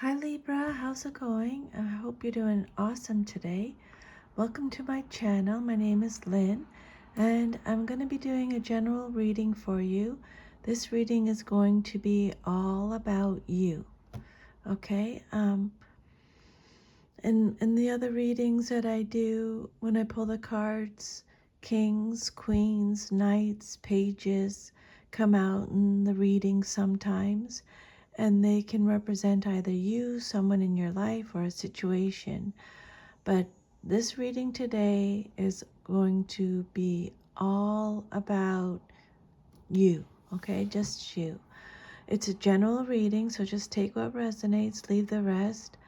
Hi Libra, how's it going? I hope you're doing awesome today. Welcome to my channel. My name is Lynn and I'm going to be doing a general reading for you. This reading is going to be all about you. Okay? In the other readings that I do, when I pull the cards, kings, queens, knights, pages come out in the reading sometimes, and they can represent either you, someone in your life, or a situation. But this reading today is going to be all about you, okay? Just you. It's a general reading, so just take what resonates, leave the rest.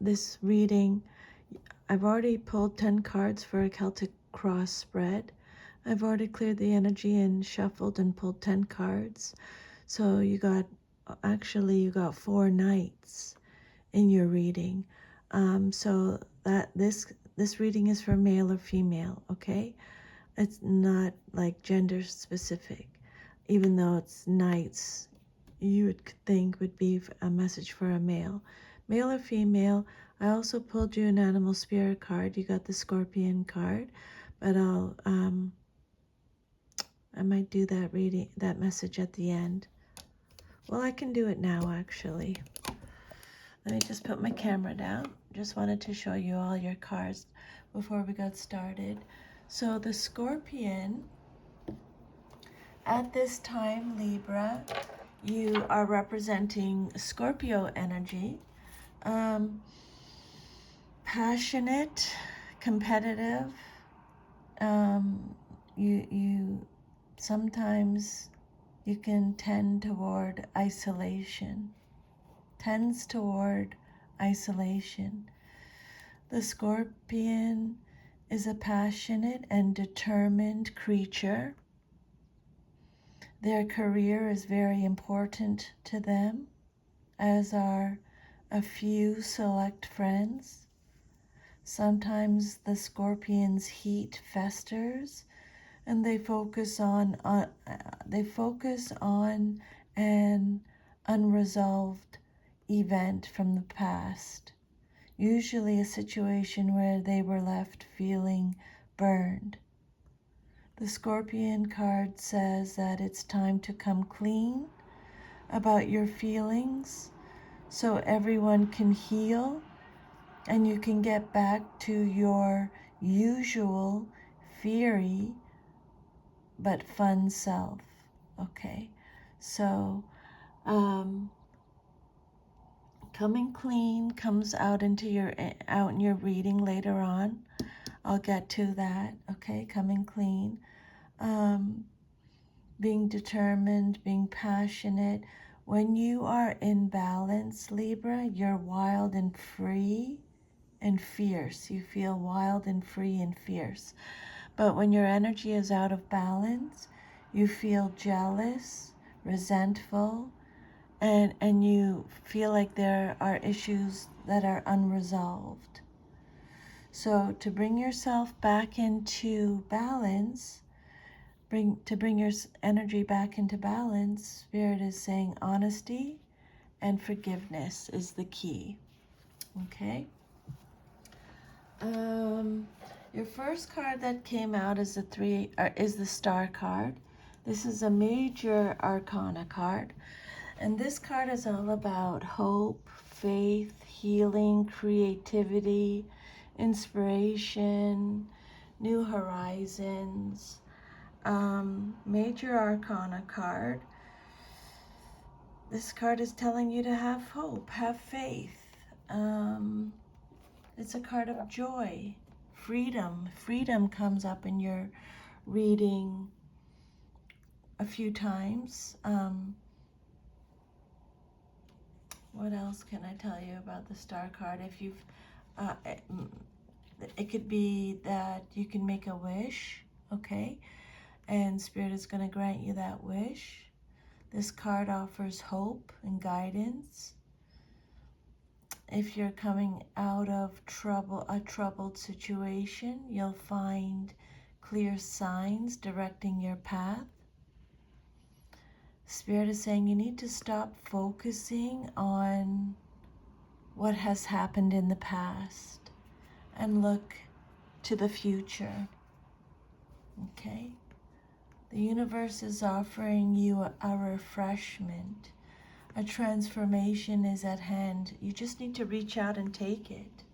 This reading, I've already pulled 10 cards for a Celtic cross spread. I've already cleared the energy and shuffled and pulled 10 cards. So you got 4 knights in your reading. So that this reading is for male or female, okay? It's not like gender specific, even though it's knights. You would think would be a message for a male or female. I also pulled you an animal spirit card. You got the scorpion card, but I might do that message at the end. Well, I can do it now actually. Let me just put my camera down. Just wanted to show you all your cards before we got started. So the scorpion, at this time, Libra, you are representing Scorpio energy. Passionate, competitive. You sometimes you can tend toward isolation. Tends toward isolation. The scorpion is a passionate and determined creature. Their career is very important to them, as are a few select friends. Sometimes the scorpion's heat festers, and they focus on an unresolved event from the past, usually a situation where they were left feeling burned. The Scorpion card says that it's time to come clean about your feelings so everyone can heal and you can get back to your usual fiery but fun self. Okay, so coming clean comes out in your reading later on. I'll get to that. Okay, coming clean, being determined, being passionate. When you are in balance, Libra, you're wild and free and fierce. You feel wild and free and fierce. But when your energy is out of balance, you feel jealous, resentful, and you feel like there are issues that are unresolved. So to bring yourself back into balance, to bring your energy back into balance, Spirit is saying honesty and forgiveness is the key. Okay? Your first card that came out is the Star card. This is a major arcana card. And this card is all about hope, faith, healing, creativity, inspiration, new horizons. Major Arcana card. This card is telling you to have hope, have faith. It's a card of joy, freedom. Freedom comes up in your reading a few times. What else can I tell you about the Star card? If you've, it could be that you can make a wish, okay? And Spirit is going to grant you that wish. This card offers hope and guidance. If you're coming out of a troubled situation, you'll find clear signs directing your path. Spirit is saying you need to stop focusing on what has happened in the past and look to the future. Okay? The universe is offering you a refreshment. A transformation is at hand. You just need to reach out and take it.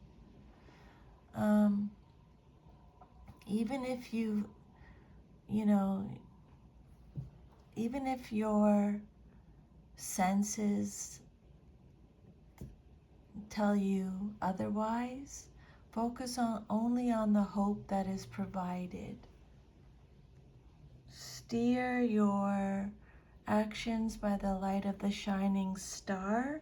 Even if even if your senses tell you otherwise, focus only on the hope that is provided. Steer your actions by the light of the shining star,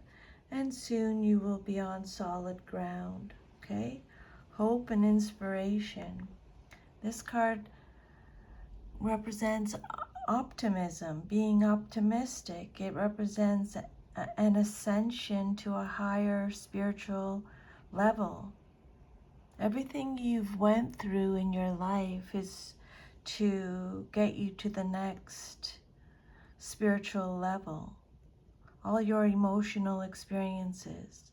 and soon you will be on solid ground. Okay? Hope and inspiration. This card represents optimism, being optimistic. It represents an ascension to a higher spiritual level. Everything you've went through in your life is to get you to the next spiritual level. All your emotional experiences.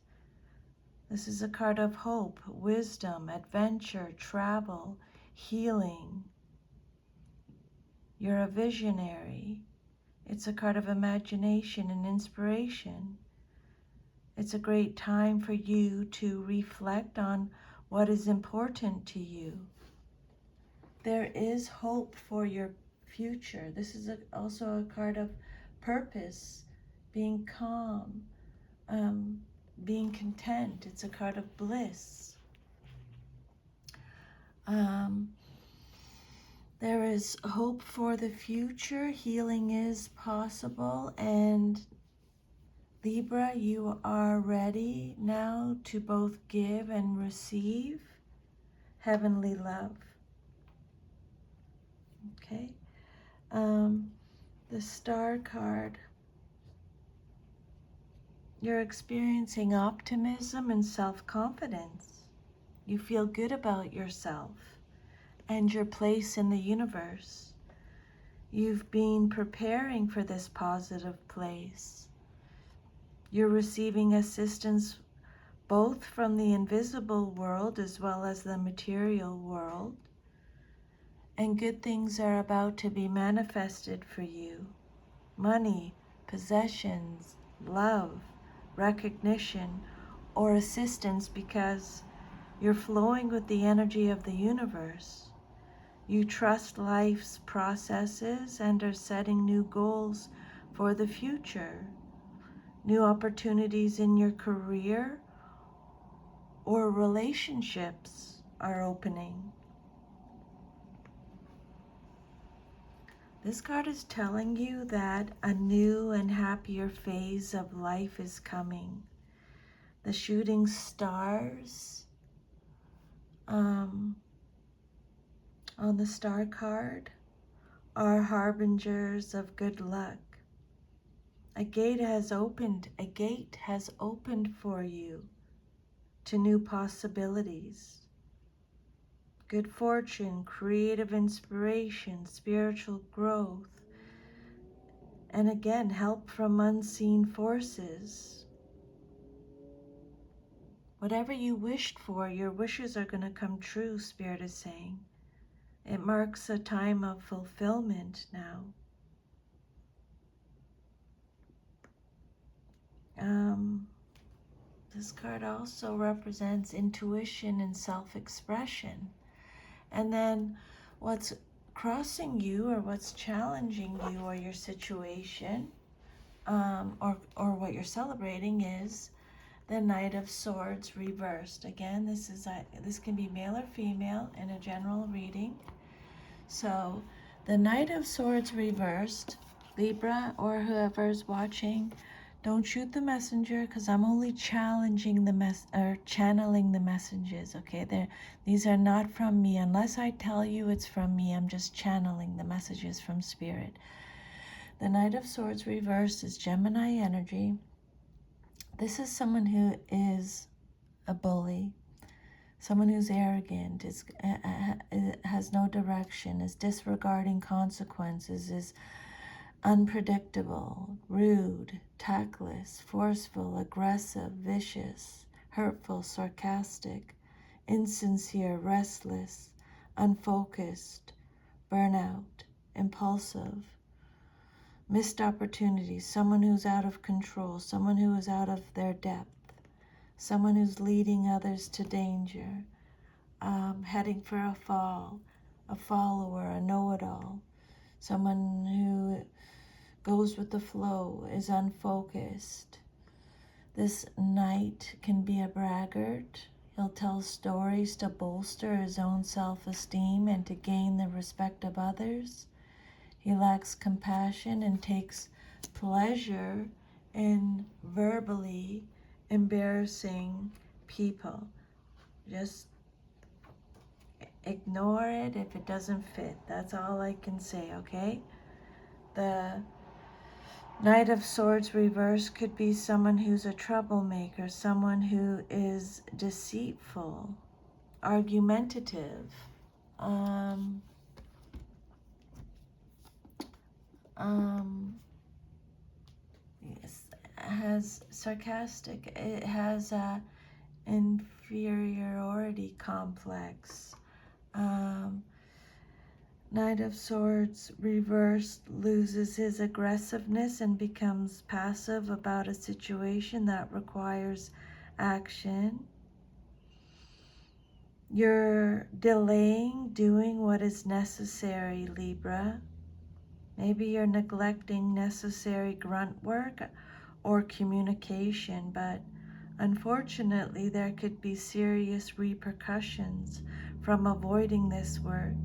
This is a card of hope, wisdom, adventure, travel, healing. You're a visionary. It's a card of imagination and inspiration. It's a great time for you to reflect on what is important to you. There is hope for your future. This is also a card of purpose, being calm, being content. It's a card of bliss. There is hope for the future. Healing is possible. And Libra, you are ready now to both give and receive heavenly love. Okay? The Star card. You're experiencing optimism and self-confidence. You feel good about yourself and your place in the universe. You've been preparing for this positive place. You're receiving assistance both from the invisible world as well as the material world. And good things are about to be manifested for you. Money, possessions, love, recognition, or assistance, because you're flowing with the energy of the universe. You trust life's processes and are setting new goals for the future. New opportunities in your career or relationships are opening. This card is telling you that a new and happier phase of life is coming. The shooting stars on the star card are harbingers of good luck. A gate has opened for you to new possibilities. Good fortune, creative inspiration, spiritual growth, and again, help from unseen forces. Whatever you wished for, your wishes are going to come true, Spirit is saying. It marks a time of fulfillment now. This card also represents intuition and self-expression. And then what's crossing you, or what's challenging you, or your situation, or what you're celebrating, is the Knight of Swords reversed. Again, this can be male or female in a general reading. So the Knight of Swords reversed, Libra or whoever's watching, don't shoot the messenger, because I'm only challenging channeling the messages. Okay, these are not from me. Unless I tell you it's from me, I'm just channeling the messages from Spirit. The Knight of Swords reversed is Gemini energy. This is someone who is a bully, someone who's arrogant, has no direction, is disregarding consequences, is unpredictable, rude, tactless, forceful, aggressive, vicious, hurtful, sarcastic, insincere, restless, unfocused, burnout, impulsive, missed opportunities, someone who's out of control, someone who is out of their depth, someone who's leading others to danger, heading for a fall, a follower, a know-it-all, someone who goes with the flow, is unfocused. This knight can be a braggart. He'll tell stories to bolster his own self-esteem and to gain the respect of others. He lacks compassion and takes pleasure in verbally embarrassing people. Just ignore it if it doesn't fit. That's all I can say, okay? The Knight of Swords reverse could be someone who's a troublemaker, someone who is deceitful, argumentative, yes, has sarcastic, it has a inferiority complex. Knight of Swords reversed loses his aggressiveness and becomes passive about a situation that requires action. You're delaying doing what is necessary, Libra. Maybe you're neglecting necessary grunt work or communication, but unfortunately there could be serious repercussions from avoiding this work.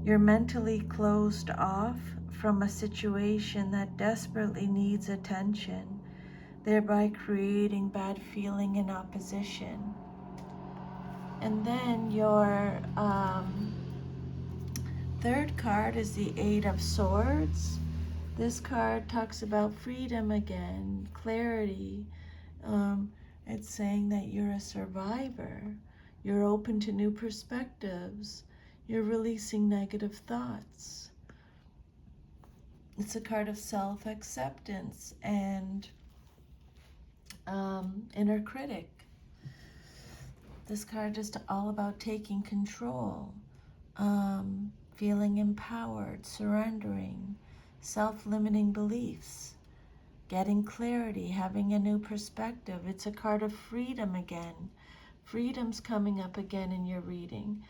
You're mentally closed off from a situation that desperately needs attention, thereby creating bad feeling and opposition. And then your third card is the Eight of Swords. This card talks about freedom again, clarity. It's saying that you're a survivor. You're open to new perspectives. You're releasing negative thoughts. It's a card of self-acceptance and inner critic. This card is all about taking control, feeling empowered, surrendering, self-limiting beliefs, getting clarity, having a new perspective. It's a card of freedom again. Freedom's coming up again in your reading.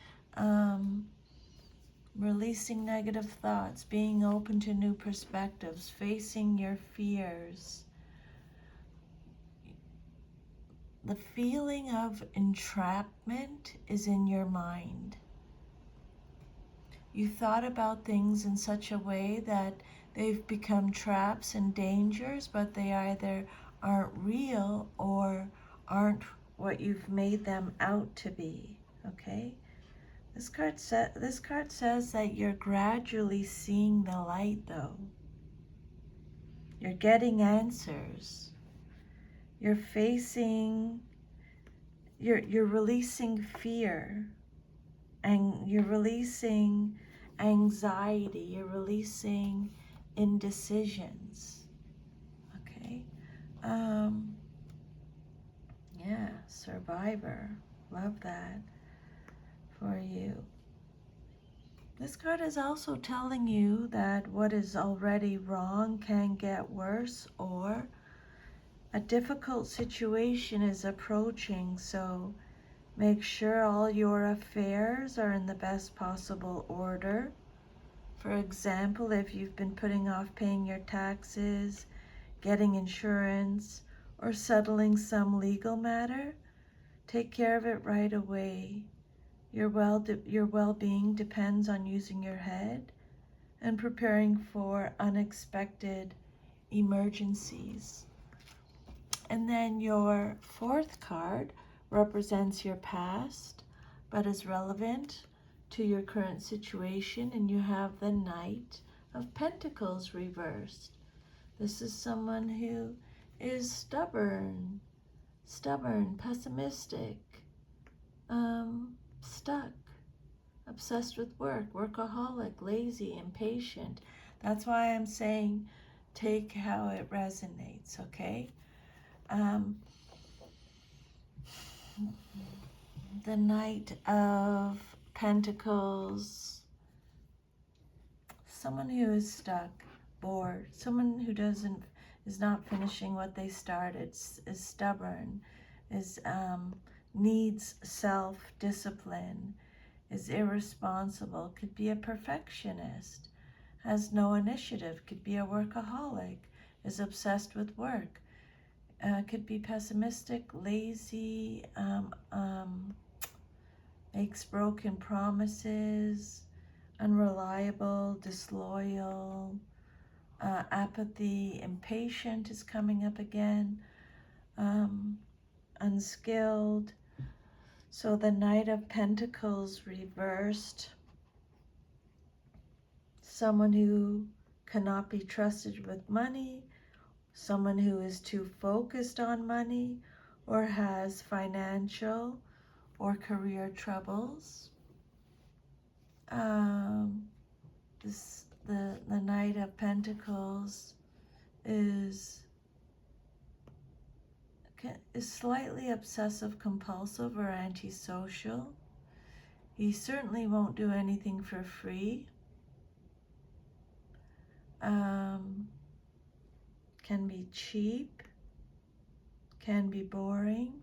Releasing negative thoughts, being open to new perspectives, facing your fears. The feeling of entrapment is in your mind. You thought about things in such a way that they've become traps and dangers, but they either aren't real or aren't what you've made them out to be, okay? This card says that you're gradually seeing the light, though. You're getting answers. You're releasing fear, and you're releasing anxiety. You're releasing indecisions. Okay. Yeah, survivor. Love that for you. This card is also telling you that what is already wrong can get worse, or a difficult situation is approaching, so make sure all your affairs are in the best possible order. For example, if you've been putting off paying your taxes, getting insurance, or settling some legal matter, take care of it right away. Your well-being depends on using your head and preparing for unexpected emergencies. And then your fourth card represents your past, but is relevant to your current situation, and you have the Knight of Pentacles reversed. This is someone who is stubborn, pessimistic, stuck, obsessed with work, workaholic, lazy, impatient. That's why I'm saying take how it resonates, okay? The Knight of Pentacles, someone who is stuck, bored, someone who is not finishing what they started, is stubborn, is needs self-discipline, is irresponsible, could be a perfectionist, has no initiative, could be a workaholic, is obsessed with work, could be pessimistic, lazy, makes broken promises, unreliable, disloyal, apathy, impatient is coming up again, unskilled. So the Knight of Pentacles reversed, someone who cannot be trusted with money, someone who is too focused on money, or has financial or career troubles. The Knight of Pentacles is slightly obsessive compulsive or antisocial. He certainly won't do anything for free. Can be cheap, can be boring.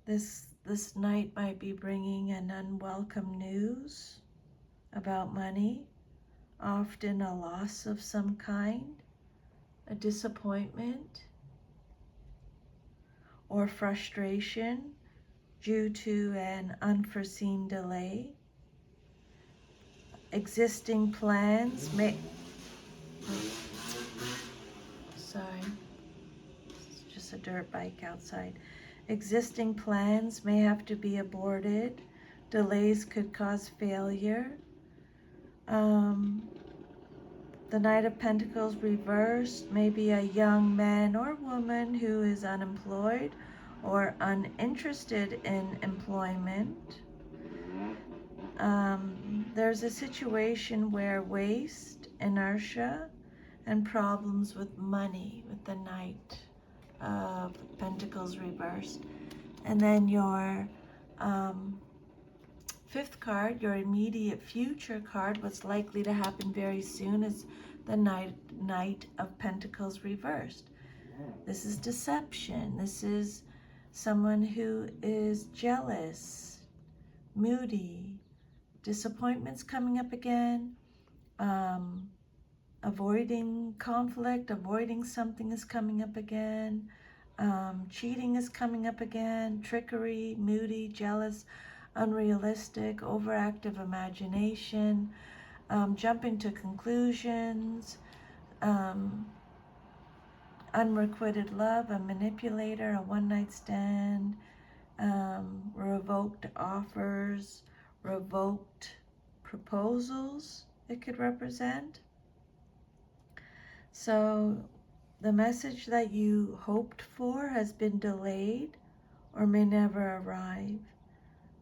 This night might be bringing an unwelcome news about money, often a loss of some kind, a disappointment, or frustration due to an unforeseen delay. Existing plans may... Sorry, it's just a dirt bike outside. Existing plans may have to be aborted. Delays could cause failure. The Knight of Pentacles reversed may be a young man or woman who is unemployed or uninterested in employment. There's a situation where waste, inertia, and problems with money with the Knight of Pentacles reversed. And then your fifth card, your immediate future card, what's likely to happen very soon, is the Knight of Pentacles reversed. This is deception. This is someone who is jealous, moody, disappointments coming up again, avoiding conflict, avoiding something is coming up again, cheating is coming up again, trickery, moody, jealous, unrealistic, overactive imagination, jumping to conclusions, unrequited love, a manipulator, a one-night stand, revoked offers, revoked proposals it could represent. So the message that you hoped for has been delayed or may never arrive.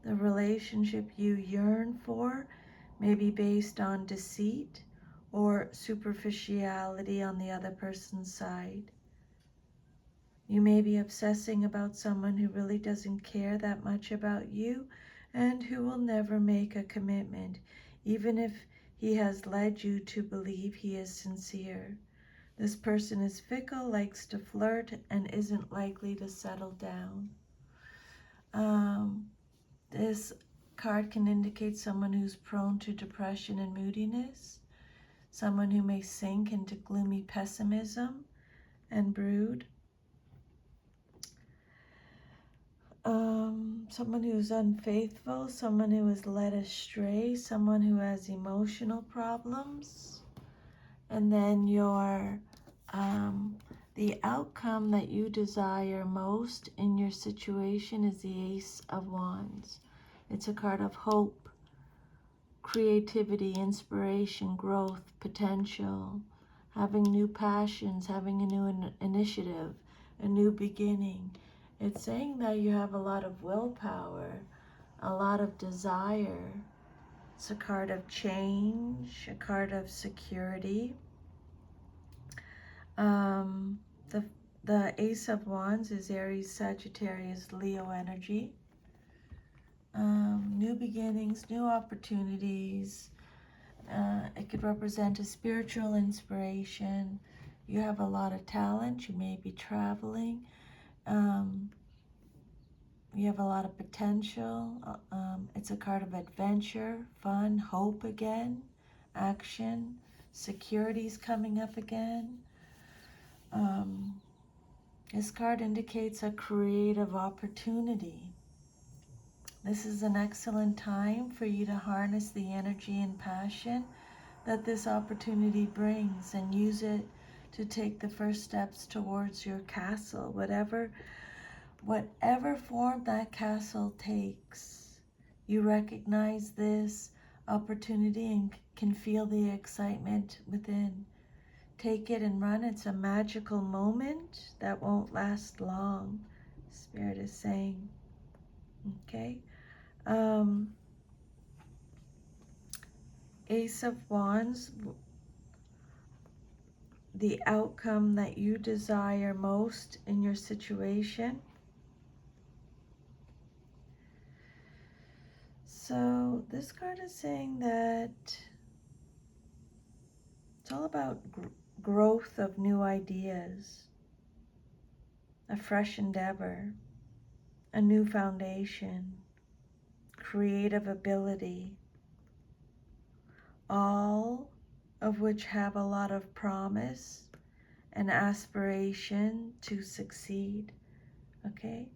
The relationship you yearn for may be based on deceit or superficiality on the other person's side. You may be obsessing about someone who really doesn't care that much about you and who will never make a commitment, even if he has led you to believe he is sincere. This person is fickle, likes to flirt, and isn't likely to settle down. This card can indicate someone who's prone to depression and moodiness, someone who may sink into gloomy pessimism and brood, someone who's unfaithful, someone who is led astray, someone who has emotional problems. And then the outcome that you desire most in your situation is the Ace of Wands. It's a card of hope, creativity, inspiration, growth, potential, having new passions, having a new initiative, a new beginning. It's saying that you have a lot of willpower, a lot of desire, It's a card of change, a card of security. Um, the Ace of Wands is Aries, Sagittarius, Leo energy. New beginnings, new opportunities. It could represent a spiritual inspiration. You have a lot of talent. You may be traveling. You have a lot of potential. It's a card of adventure, fun, hope again, action, security's coming up again. This card indicates a creative opportunity. This is an excellent time for you to harness the energy and passion that this opportunity brings and use it to take the first steps towards your castle, whatever form that castle takes. You recognize this opportunity and can feel the excitement within. Take it and run. It's a magical moment that won't last long, Spirit is saying. Okay. Ace of Wands, the outcome that you desire most in your situation. So this card is saying that it's all about growth of new ideas, a fresh endeavor, a new foundation, creative ability, all of which have a lot of promise and aspiration to succeed. Okay?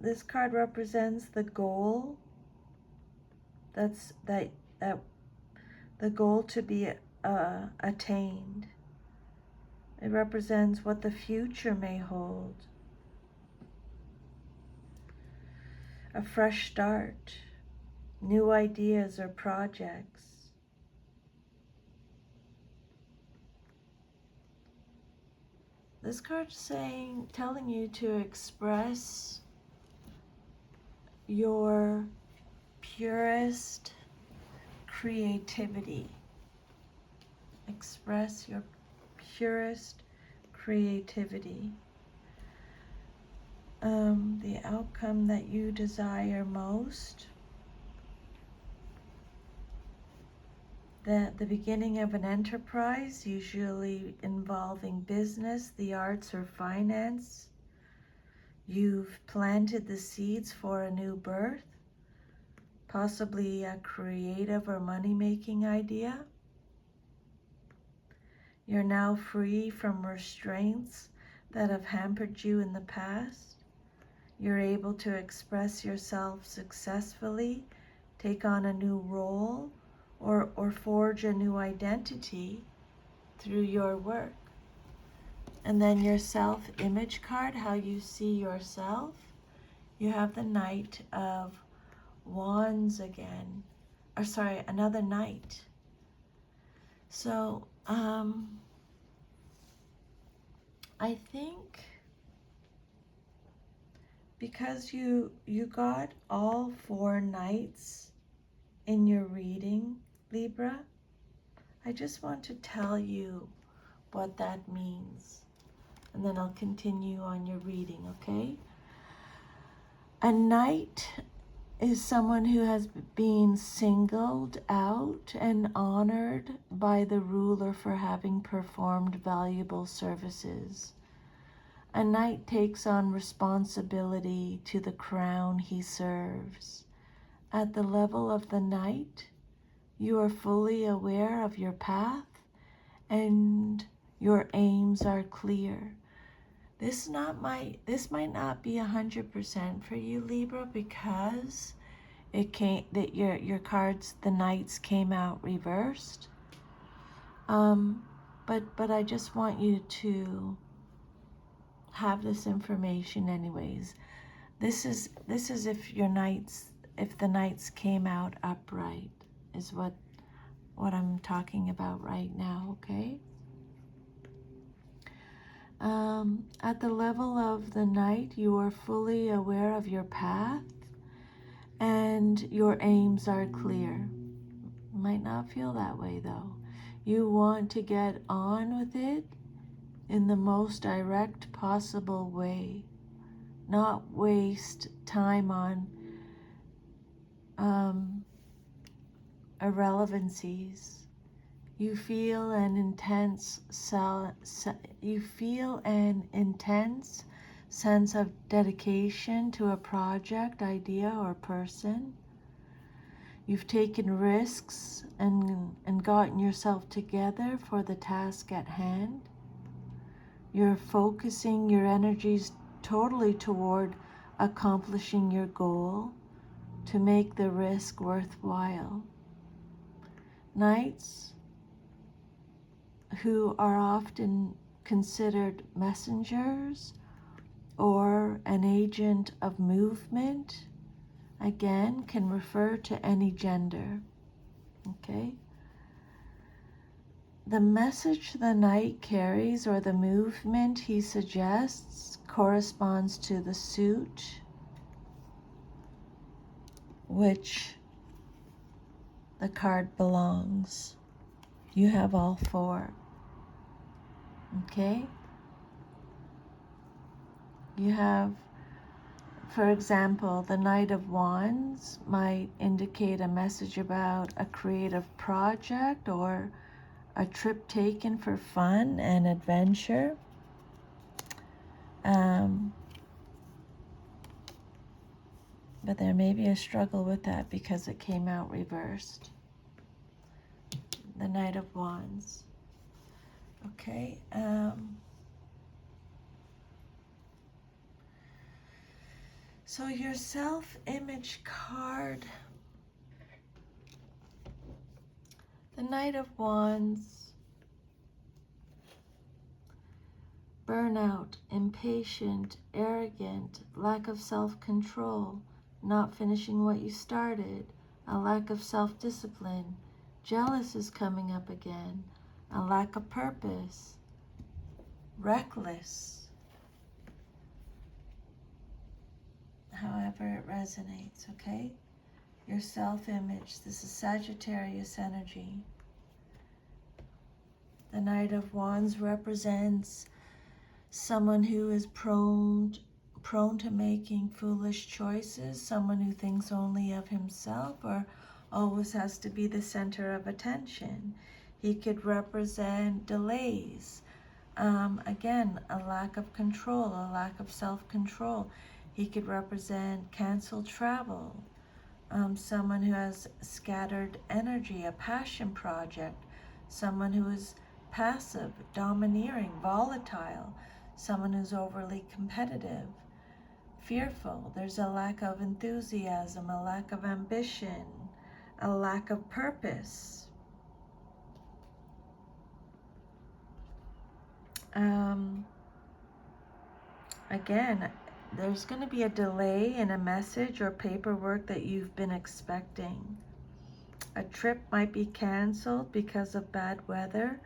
This card represents the goal. That's the goal to be attained. It represents what the future may hold. A fresh start, new ideas or projects. This card's telling you to express your purest creativity. Express your purest creativity. The outcome that you desire most. The beginning of an enterprise, usually involving business, the arts, or finance. You've planted the seeds for a new birth, possibly a creative or money-making idea. You're now free from restraints that have hampered you in the past. You're able to express yourself successfully, take on a new role, or forge a new identity through your work. And then your self-image card, how you see yourself. You have the Knight of Wands again. Or sorry, another Knight. So, I think because you got all 4 Knights in your reading, Libra, I just want to tell you what that means. And then I'll continue on your reading, okay? A knight is someone who has been singled out and honored by the ruler for having performed valuable services. A knight takes on responsibility to the crown he serves. At the level of the knight, you are fully aware of your path and your aims are clear. This might not be 100% for you, Libra, because your cards, the Knights, came out reversed. But I just want you to have this information anyways. This is if the Knights came out upright, is what I'm talking about right now, okay? At the level of the night, you are fully aware of your path and your aims are clear. Might not feel that way though. You want to get on with it in the most direct possible way, not waste time on irrelevancies. You feel an intense sense of dedication to a project, idea, or person. You've taken risks and gotten yourself together for the task at hand. You're focusing your energies totally toward accomplishing your goal to make the risk worthwhile. Knights, who are often considered messengers or an agent of movement, again, can refer to any gender. Okay? The message the knight carries or the movement he suggests corresponds to the suit which the card belongs. You have all four. Okay? You have, for example, the Knight of Wands might indicate a message about a creative project or a trip taken for fun and adventure. But there may be a struggle with that because it came out reversed. The Knight of Wands. Okay. So your self-image card, the Knight of Wands, burnout, impatient, arrogant, lack of self-control, not finishing what you started, a lack of self-discipline, jealous is coming up again, a lack of purpose, reckless, however it resonates, okay? Your self-image, this is Sagittarius energy. The Knight of Wands represents someone who is prone to making foolish choices, someone who thinks only of himself or always has to be the center of attention. He could represent delays. Again, a lack of control, a lack of self-control. He could represent canceled travel. Someone who has scattered energy, a passion project. Someone who is passive, domineering, volatile. Someone who's overly competitive, fearful. There's a lack of enthusiasm, a lack of ambition, a lack of purpose. Again, there's going to be a delay in a message or paperwork that you've been expecting. A trip might be canceled because of bad weather,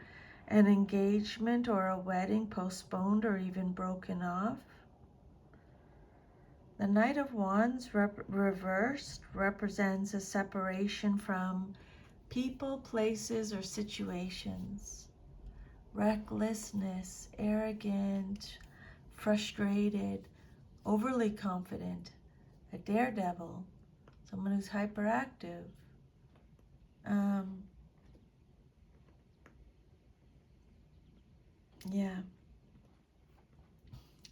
an engagement or a wedding postponed or even broken off. The Knight of Wands reversed represents a separation from people, places, or situations. Recklessness, arrogant, frustrated, overly confident, a daredevil, someone who's hyperactive. Yeah.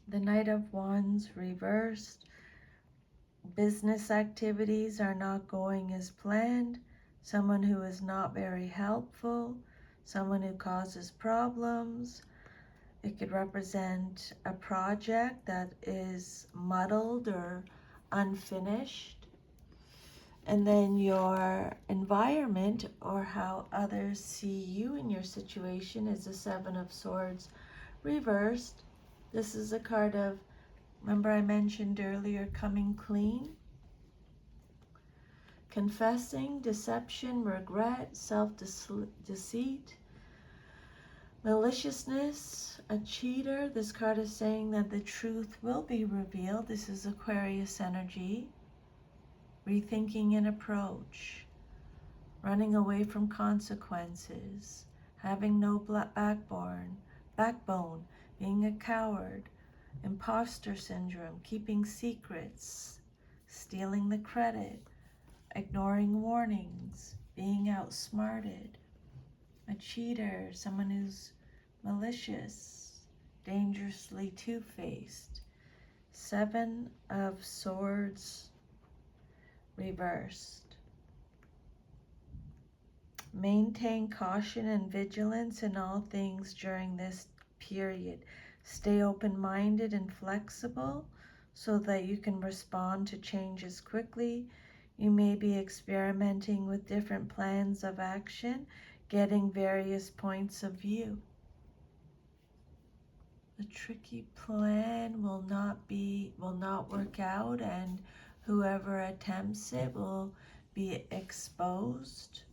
The Knight of Wands reversed. Business activities are not going as planned. Someone who is not very helpful. Someone who causes problems. It could represent a project that is muddled or unfinished. And then your environment or how others see you in your situation is the Seven of Swords reversed. This is a card of, remember I mentioned earlier, coming clean, confessing, deception, regret, self-deceit, Maliciousness, a cheater. This card is saying that the truth will be revealed. This is Aquarius energy. Rethinking an approach. Running away from consequences. Having no backbone. Being a coward. Imposter syndrome. Keeping secrets. Stealing the credit. Ignoring warnings. Being outsmarted. A cheater, someone who's malicious, dangerously two-faced. 7 of Swords reversed. Maintain caution and vigilance in all things during this period. Stay open-minded and flexible so that you can respond to changes quickly. You may be experimenting with different plans of action, getting various points of view. The tricky plan will not work out, and whoever attempts it will be exposed.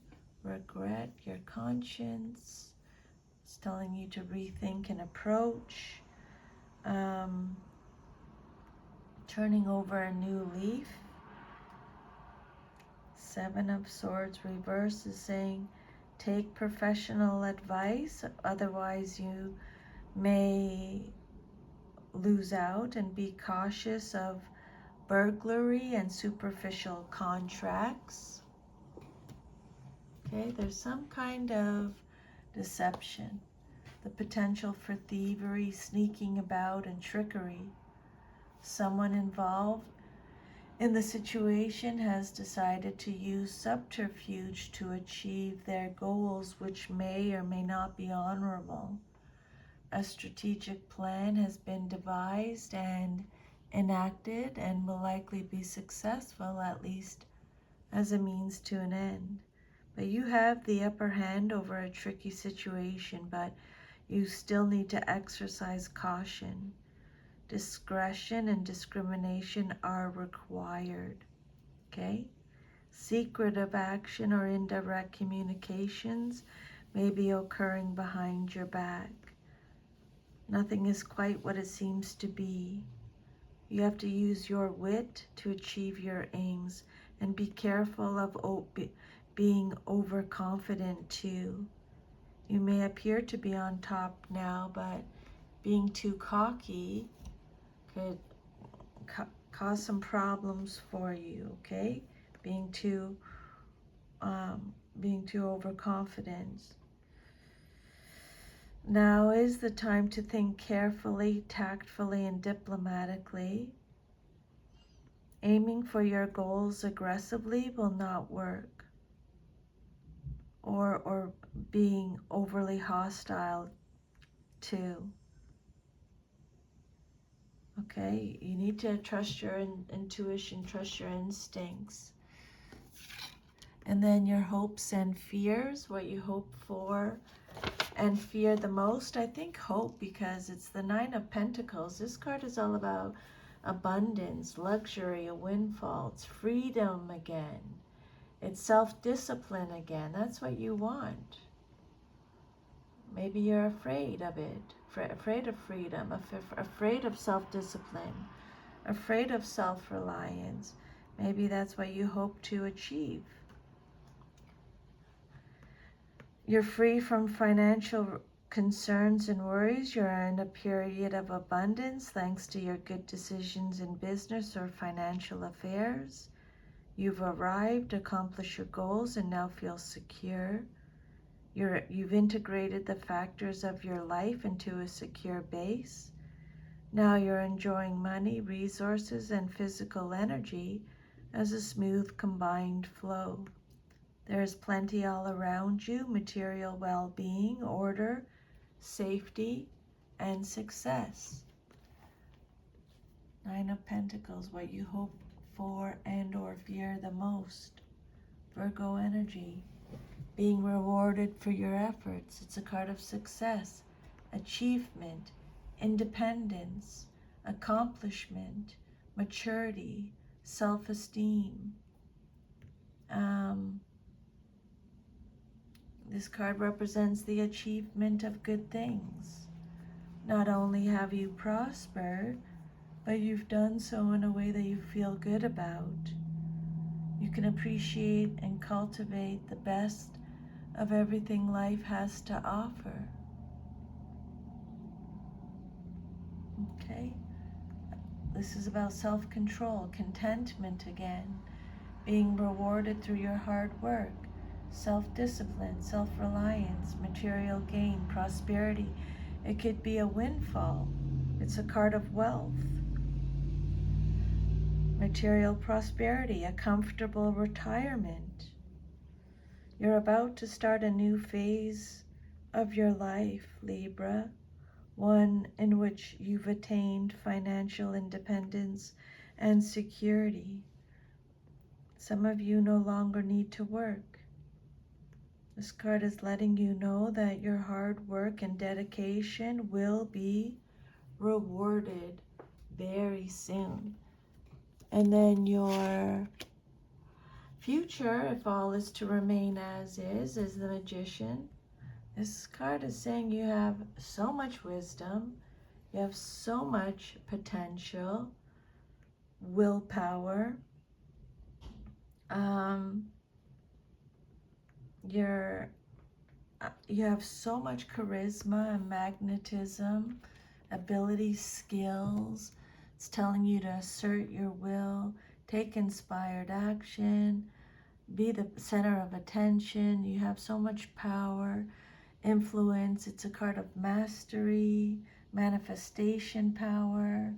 Regret, your conscience is telling you to rethink an approach. Turning over a new leaf. 7 of Swords reverse is saying take professional advice, otherwise you may lose out, and be cautious of burglary and superficial contracts. Okay, there's some kind of deception, the potential for thievery, sneaking about, and trickery. Someone involved in the situation has decided to use subterfuge to achieve their goals, which may or may not be honorable. A strategic plan has been devised and enacted and will likely be successful, at least as a means to an end. But you have the upper hand over a tricky situation, but you still need to exercise caution. Discretion and discrimination are required. Okay? Secretive action or indirect communications may be occurring behind your back. Nothing is quite what it seems to be. You have to use your wit to achieve your aims, and be careful of being overconfident too. You may appear to be on top now, but being too cocky could cause some problems for you, okay? Being too overconfident. Now is the time to think carefully, tactfully, and diplomatically. Aiming for your goals aggressively will not work, or being overly hostile too. Okay, you need to trust your intuition, trust your instincts. And then your hopes and fears, what you hope for and fear the most. I think hope, because it's the 9 of Pentacles. This card is all about abundance, luxury, a windfall. It's freedom again. It's self-discipline again. That's what you want. Maybe you're afraid of it, afraid of freedom, afraid of self-discipline, afraid of self-reliance. Maybe that's what you hope to achieve. You're free from financial concerns and worries. You're in a period of abundance thanks to your good decisions in business or financial affairs. You've arrived, accomplished your goals, and now feel secure. You've integrated the factors of your life into a secure base. Now you're enjoying money, resources, and physical energy as a smooth combined flow. There is plenty all around you, material well-being, order, safety, and success. 9 of Pentacles, what you hope for and or fear the most. Virgo energy, being rewarded for your efforts. It's a card of success, achievement, independence, accomplishment, maturity, self-esteem. This card represents the achievement of good things. Not only have you prospered, but you've done so in a way that you feel good about. You can appreciate and cultivate the best of everything life has to offer. Okay? This is about self-control, contentment again, being rewarded through your hard work, self-discipline, self-reliance, material gain, prosperity. It could be a windfall. It's a card of wealth. Material prosperity, a comfortable retirement. You're about to start a new phase of your life, Libra, one in which you've attained financial independence and security. Some of you no longer need to work. This card is letting you know that your hard work and dedication will be rewarded very soon. And then your future, if all is to remain as is the Magician. This card is saying you have so much wisdom, you have so much potential, willpower, you have so much charisma and magnetism, ability, skills. It's telling you to assert your will, take inspired action, be the center of attention. You have so much power, influence. It's a card of mastery, manifestation power.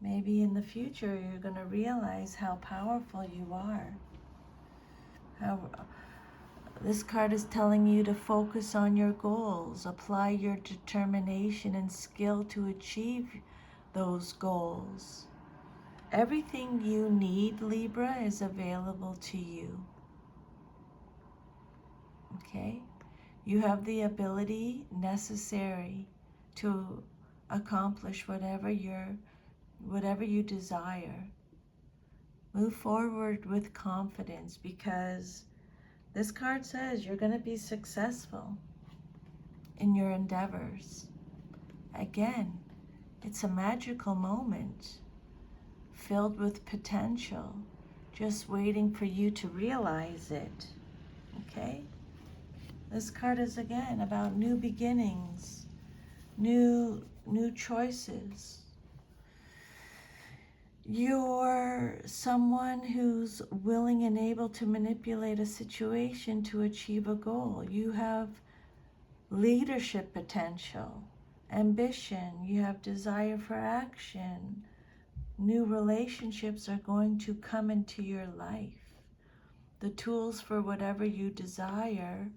Maybe in the future you're going to realize how powerful you are. This card is telling you to focus on your goals, apply your determination and skill to achieve those goals. Everything you need, Libra, is available to you. Okay? You have the ability necessary to accomplish whatever you desire. Move forward with confidence, because this card says you're going to be successful in your endeavors. Again, it's a magical moment filled with potential, just waiting for you to realize it. Okay? This card is again about new beginnings, new choices. You're someone who's willing and able to manipulate a situation to achieve a goal. You have leadership potential, ambition, you have desire for action. New relationships are going to come into your life. The tools for whatever you desire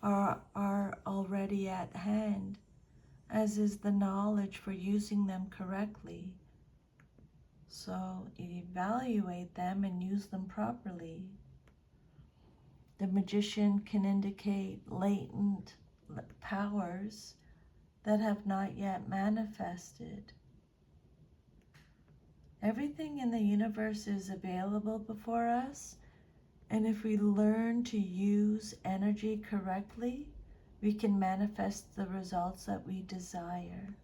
are already at hand, as is the knowledge for using them correctly. So evaluate them and use them properly. The Magician can indicate latent powers that have not yet manifested. Everything in the universe is available before us, and if we learn to use energy correctly, we can manifest the results that we desire.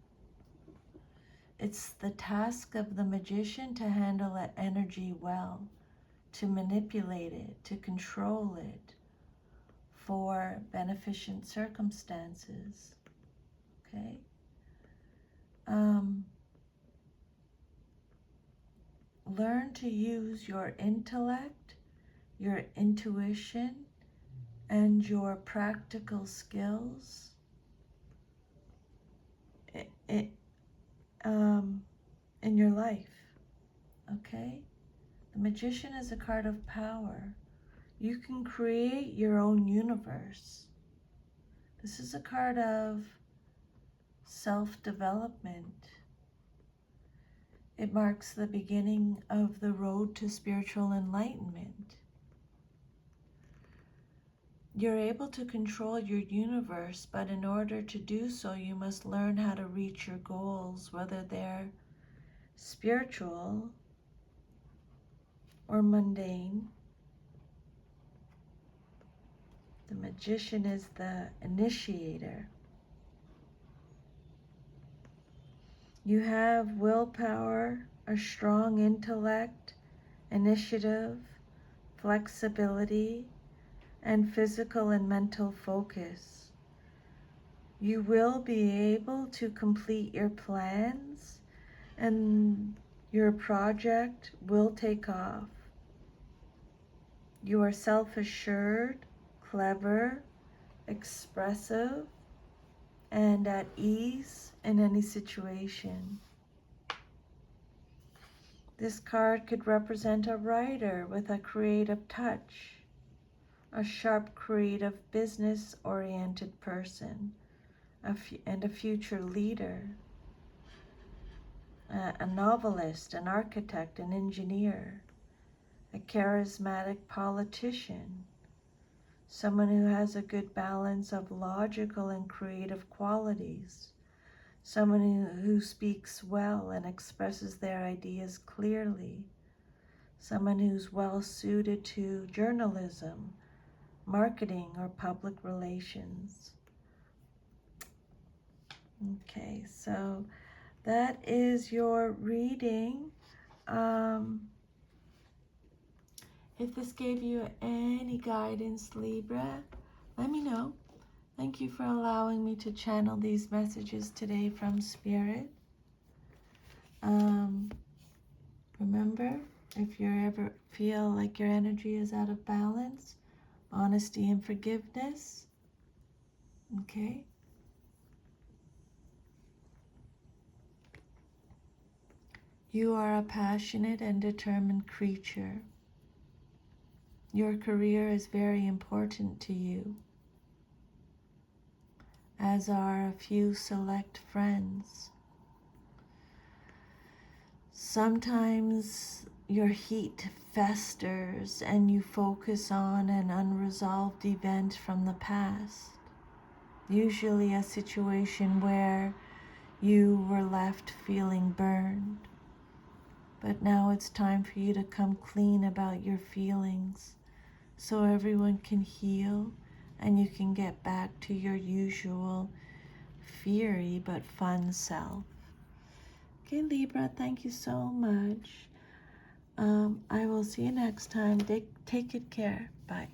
It's the task of the Magician to handle that energy well, to manipulate it, to control it for beneficent circumstances. Okay? Learn to use your intellect, your intuition, and your practical skills in your life. Okay? The Magician is a card of power. You can create your own universe. This is a card of self-development. It marks the beginning of the road to spiritual enlightenment. You're able to control your universe, but in order to do so, you must learn how to reach your goals, whether they're spiritual or mundane. Magician is the initiator. You have willpower, a strong intellect, initiative, flexibility, and physical and mental focus. You will be able to complete your plans and your project will take off. You are self-assured, clever, expressive, and at ease in any situation. This card could represent a writer with a creative touch, a sharp, creative, business-oriented person, and a future leader, a novelist, an architect, an engineer, a charismatic politician, someone who has a good balance of logical and creative qualities, someone who speaks well and expresses their ideas clearly, someone who's well suited to journalism, marketing, or public relations. Okay, so that is your reading. If this gave you any guidance, Libra, let me know. Thank you for allowing me to channel these messages today from Spirit. Remember, if you ever feel like your energy is out of balance, honesty and forgiveness. Okay? You are a passionate and determined creature. Your career is very important to you, as are a few select friends. Sometimes your heat festers and you focus on an unresolved event from the past, usually a situation where you were left feeling burned. But now it's time for you to come clean about your feelings so everyone can heal and you can get back to your usual fiery but fun self. Okay, Libra, thank you so much. I will see you next time. Take good care. Bye.